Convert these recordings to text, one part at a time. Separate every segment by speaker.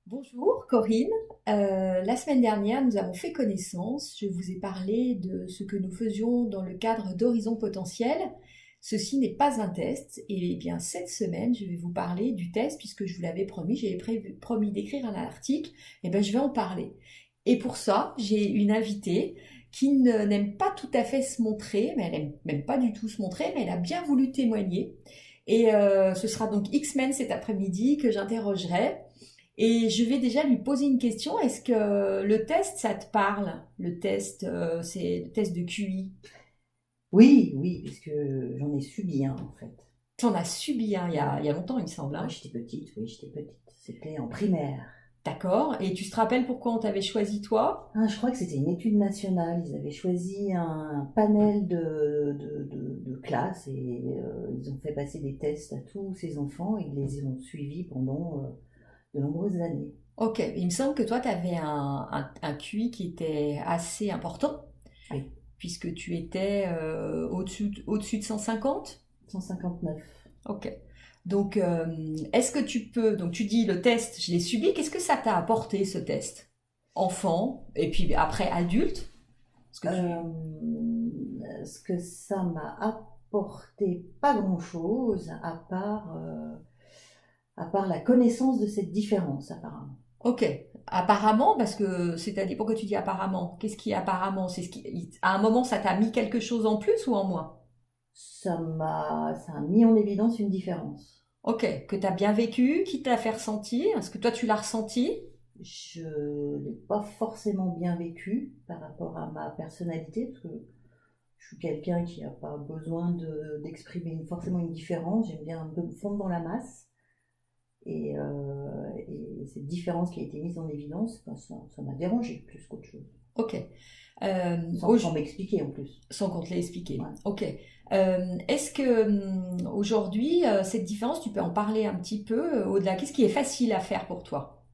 Speaker 1: Bonjour Corinne. La semaine dernière, nous avons fait connaissance. Je vous ai parlé de ce que nous faisions dans le cadre d'Horizon Potentiel. Ceci n'est pas un test. Et bien cette semaine, je vais vous parler du test puisque je vous l'avais promis. J'avais promis d'écrire un article. Et bien je vais en parler. Et pour ça, j'ai une invitée qui n'aime pas tout à fait se montrer, mais elle aime même pas du tout se montrer, mais elle a bien voulu témoigner. Et ce sera donc X-Men cet après-midi que j'interrogerai. Et je vais déjà lui poser une question. Est-ce que le test, ça te parle? Le test, c'est le test de QI.
Speaker 2: Oui, oui, parce que j'en ai subi un en fait.
Speaker 1: Tu en as subi un il y a longtemps, il me semble,
Speaker 2: Moi
Speaker 1: hein.
Speaker 2: j'étais petite, oui, j'étais petite. C'était en primaire.
Speaker 1: D'accord. Et tu te rappelles pourquoi on t'avait choisi toi?
Speaker 2: Ah, je crois que c'était une étude nationale. Ils avaient choisi un panel de classes et ils ont fait passer des tests à tous ces enfants et ils les ont suivis pendant de nombreuses années.
Speaker 1: Ok. Il me semble que toi, tu avais un QI qui était assez important,
Speaker 2: Oui,
Speaker 1: puisque tu étais au-dessus de 150.
Speaker 2: 159.
Speaker 1: Ok. Donc, est-ce que tu peux... Donc, tu dis le test, je l'ai subi. Qu'est-ce que ça t'a apporté, ce test? Enfant, et puis après adulte? Parce que
Speaker 2: Euh,
Speaker 1: tu...
Speaker 2: Ce que ça m'a apporté, pas grand-chose, à part la connaissance de cette différence, apparemment.
Speaker 1: Ok. Apparemment, parce que... C'est-à-dire, pourquoi tu dis apparemment? Qu'est-ce qui est apparemment? C'est ce qui... À un moment, ça t'a mis quelque chose en plus ou en moins?
Speaker 2: Ça a mis en évidence une différence.
Speaker 1: Ok. Que t'as bien vécu, qui t'a fait ressentir? Est-ce que toi, tu l'as ressenti?
Speaker 2: Je l'ai pas forcément bien vécu par rapport à ma personnalité, parce que je suis quelqu'un qui n'a pas besoin d'exprimer forcément une différence. J'aime bien un peu me fondre dans la masse. Et cette différence qui a été mise en évidence, ben, ça m'a dérangé plus qu'autre chose.
Speaker 1: Ok. Euh,
Speaker 2: Sans
Speaker 1: au-
Speaker 2: m'expliquer en plus.
Speaker 1: Sans qu'on te l'ait expliqué.
Speaker 2: Ouais.
Speaker 1: Ok. Est-ce que aujourd'hui, cette différence, tu peux en parler un petit peu au-delà? Qu'est-ce qui est facile à faire pour toi?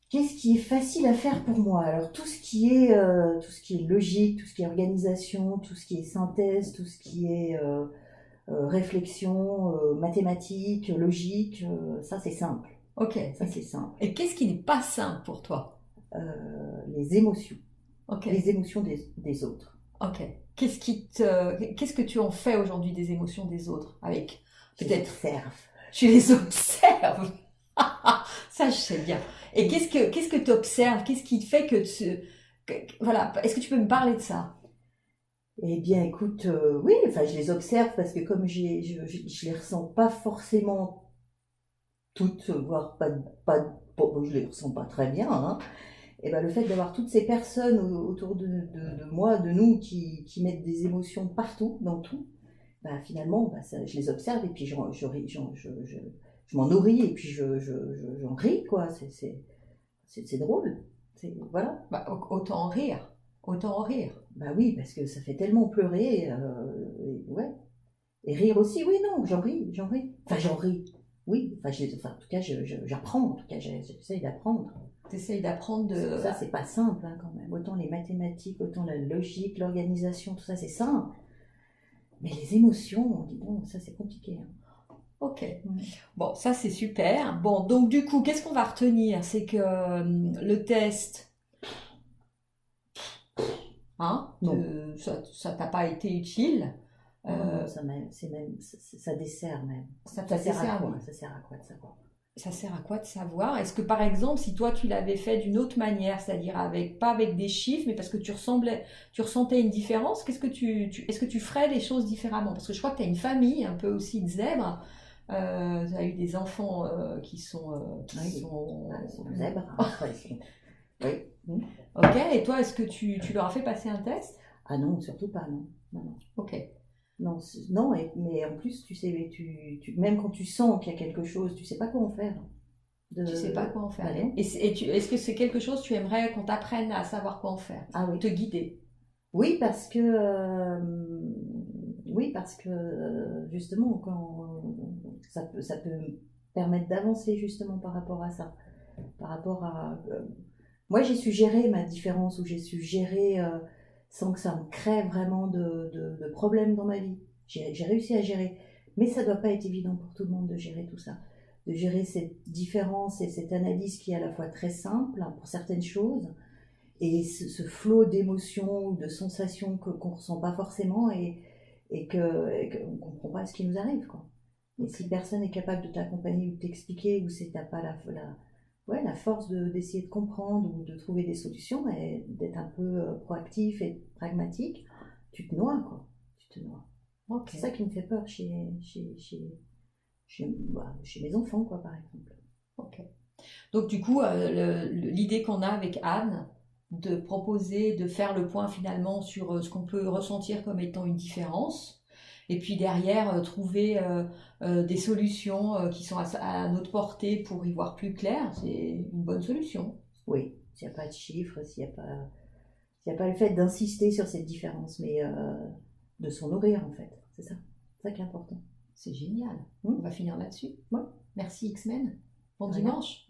Speaker 2: Qu'est-ce qui est facile à faire pour moi? Alors tout ce qui est logique, tout ce qui est organisation, tout ce qui est synthèse, tout ce qui est réflexion, mathématiques, logique, ça c'est simple.
Speaker 1: Ok.
Speaker 2: Ça c'est simple.
Speaker 1: Et qu'est-ce qui n'est pas simple pour toi?
Speaker 2: Les émotions,
Speaker 1: Ok.
Speaker 2: les émotions des autres.
Speaker 1: Ok. Qu'est-ce que tu en fais aujourd'hui des émotions des autres? Avec
Speaker 2: Je les
Speaker 1: peut-être,
Speaker 2: observe.
Speaker 1: tu les observes. Ça, je sais bien. Et
Speaker 2: Oui.
Speaker 1: qu'est-ce que tu observes? Qu'est-ce qui te fait voilà. Est-ce que tu peux me parler de ça?
Speaker 2: Eh bien, écoute, oui, enfin, je les observe parce que comme je les ressens pas forcément toutes, voire bon, je les ressens pas très bien, hein. Et ben, le fait d'avoir toutes ces personnes autour de moi, de nous, qui mettent des émotions partout, dans tout, bah, finalement, bah, je les observe et puis je m'en nourris et puis j'en ris, quoi. C'est drôle. Voilà.
Speaker 1: Bah, autant en rire. Autant en rire.
Speaker 2: Bah oui, parce que ça fait tellement pleurer. Ouais. Et rire aussi, oui, non, j'en ris, j'en ris. Enfin, j'en ris. Oui, enfin, en tout cas, j'apprends. En tout cas, j'essaie d'apprendre.
Speaker 1: T'essayes d'apprendre de...
Speaker 2: Ça, c'est pas simple, hein, quand même. Autant les mathématiques, autant la logique, l'organisation, tout ça, c'est simple. Mais les émotions, dis donc, ça, c'est compliqué, hein.
Speaker 1: Ok.
Speaker 2: Ouais.
Speaker 1: Bon, ça c'est super. Bon, donc du coup, qu'est-ce qu'on va retenir? C'est que le test, hein,
Speaker 2: Non.
Speaker 1: ça t'a pas été utile.
Speaker 2: Ah non,
Speaker 1: Euh,
Speaker 2: ça dessert même.
Speaker 1: ça
Speaker 2: Ça
Speaker 1: t'a
Speaker 2: sert à quoi?
Speaker 1: desservi.
Speaker 2: Ça sert à quoi de savoir?
Speaker 1: Ça sert à quoi de savoir? Est-ce que par exemple, si toi tu l'avais fait d'une autre manière, c'est-à-dire avec pas avec des chiffres, mais parce que tu ressentais une différence, qu'est-ce que est-ce que tu ferais les choses différemment? Parce que je crois que tu as une famille un peu aussi de zèbres. Tu as eu des enfants qui
Speaker 2: Oui,
Speaker 1: sont...
Speaker 2: ah, ils sont zèbres, hein. Enfin, oui. Hmm.
Speaker 1: Ok, et toi, est-ce que tu leur as fait passer un test?
Speaker 2: Ah non, surtout pas, non. Non, non.
Speaker 1: Ok.
Speaker 2: Non, non, mais en plus, tu sais, même quand tu sens qu'il y a quelque chose, tu sais pas quoi en faire.
Speaker 1: Tu sais pas quoi en
Speaker 2: Bah
Speaker 1: faire.
Speaker 2: non.
Speaker 1: Est-ce que c'est quelque chose que tu aimerais qu'on t'apprenne à savoir quoi en faire?
Speaker 2: Ah oui.
Speaker 1: Te guider.
Speaker 2: Oui, parce que justement, ça peut me permettre d'avancer justement par rapport à ça. Par rapport à. Moi, j'ai su gérer ma différence, ou j'ai su gérer sans que ça me crée vraiment de problèmes dans ma vie. J'ai réussi à gérer. Mais ça doit pas être évident pour tout le monde de gérer tout ça. de gérer cette différence et cette analyse qui est à la fois très simple pour certaines choses, et ce flot d'émotions ou de sensations qu'on ne ressent pas forcément et qu'on ne comprend pas ce qui nous arrive, quoi. Et si personne n'est capable de t'accompagner ou de t'expliquer, ou si tu n'as pas la force d'essayer de comprendre ou de trouver des solutions, et d'être un peu proactif et pragmatique, tu te noies, quoi. Tu te noies.
Speaker 1: Ok.
Speaker 2: C'est ça qui me fait peur chez mes enfants, quoi, par exemple.
Speaker 1: Ok. Donc du coup, l'idée qu'on a avec Anne, de proposer, de faire le point finalement sur ce qu'on peut ressentir comme étant une différence, et puis derrière trouver des solutions qui sont à notre portée pour y voir plus clair, c'est une bonne solution.
Speaker 2: Oui, s'il n'y a pas de chiffres, s'il n'y a pas le fait d'insister sur cette différence, mais de s'en nourrir, en fait. C'est ça. C'est ça qui est important.
Speaker 1: C'est génial.
Speaker 2: On
Speaker 1: va finir là-dessus.
Speaker 2: Ouais.
Speaker 1: Merci X-Men. Bon
Speaker 2: Voilà.
Speaker 1: dimanche.